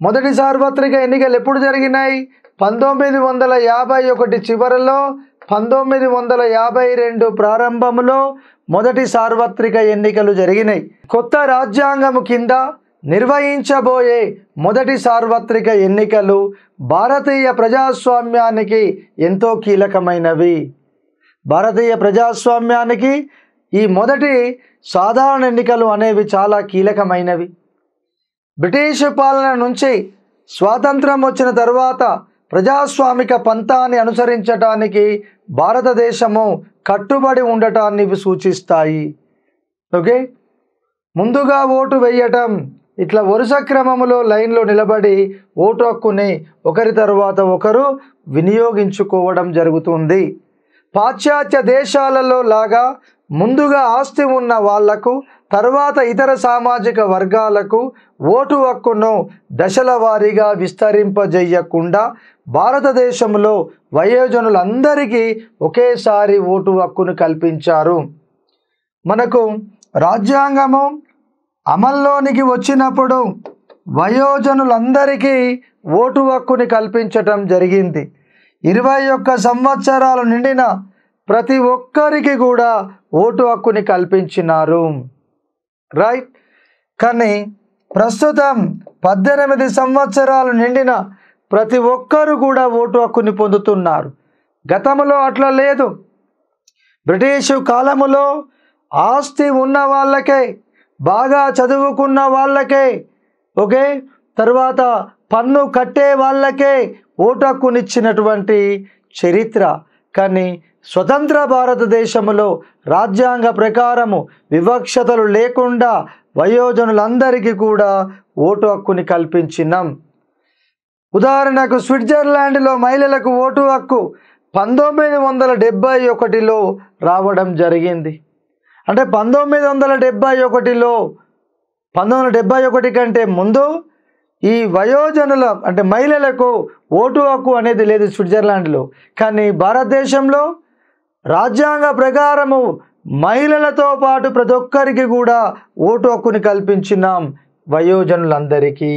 మొదటి సార్వత్రిక ఎన్నికలు ఎప్పుడు జరిగినాయి? 1951 చివరిలో, 1952 ప్రారంభంలో మొదటి సార్వత్రిక ఎన్నికలు జరిగినాయి. కొత్త రాజ్యాంగము కింద నిర్వహించబోయే మొదటి సార్వత్రిక ఎన్నికలు భారతీయ ప్రజాస్వామ్యానికి ఎంతో కీలకమైనవి. భారతీయ ప్రజాస్వామ్యానికి ఈ మొదటి సాధారణ ఎన్నికలు అనేవి చాలా కీలకమైనవి. బ్రిటిష్ పాలన నుంచి స్వాతంత్రం వచ్చిన తర్వాత ప్రజాస్వామిక పంథాన్ని అనుసరించటానికి భారతదేశము కట్టుబడి ఉండటాన్ని ఇవి సూచిస్తాయి. ఓకే, ముందుగా ఓటు వేయటం, ఇట్లా వరుస క్రమంలో లైన్లో నిలబడి ఓటు హక్కుని ఒకరి తర్వాత ఒకరు వినియోగించుకోవడం జరుగుతుంది. పాశ్చాత్య దేశాలలో లాగా ముందుగా ఆస్తి ఉన్న వాళ్లకు, తర్వాత ఇతర సామాజిక వర్గాలకు ఓటు హక్కును దశల వారీగా విస్తరింపజేయకుండా భారతదేశంలో వయోజనులందరికీ ఒకేసారి ఓటు హక్కును కల్పించారు. మనకు రాజ్యాంగము అమల్లోనికి వచ్చినప్పుడు వయోజనులందరికీ ఓటు హక్కుని కల్పించటం జరిగింది. 21 సంవత్సరాలు నిండిన ప్రతి ఒక్కరికి కూడా ఓటు హక్కుని కల్పించినారు. రైట్. కానీ ప్రస్తుతం 18 సంవత్సరాలు నిండిన ప్రతి ఒక్కరు కూడా ఓటు హక్కుని పొందుతున్నారు. గతంలో అట్లా లేదు. బ్రిటిషు కాలములో ఆస్తి ఉన్న వాళ్ళకే, బాగా చదువుకున్న వాళ్ళకే, ఓకే, తర్వాత పన్ను కట్టే వాళ్ళకే ఓటు హక్కునిచ్చినటువంటి చరిత్ర. కానీ స్వతంత్ర భారతదేశంలో రాజ్యాంగ ప్రకారము వివక్షతలు లేకుండా వయోజనులందరికీ కూడా ఓటు హక్కుని కల్పించినాం. ఉదాహరణకు స్విట్జర్లాండ్లో మహిళలకు ఓటు హక్కు 1971లో రావడం జరిగింది. అంటే 1971 కంటే ముందు ఈ వయోజనుల అంటే మహిళలకు ఓటు హక్కు అనేది లేదు స్విట్జర్లాండ్లో. కానీ భారతదేశంలో రాజ్యాంగ ప్రకారము మహిళలతో పాటు ప్రతి ఒక్కరికి కూడా ఓటు హక్కుని కల్పించినాం వయోజనులందరికీ.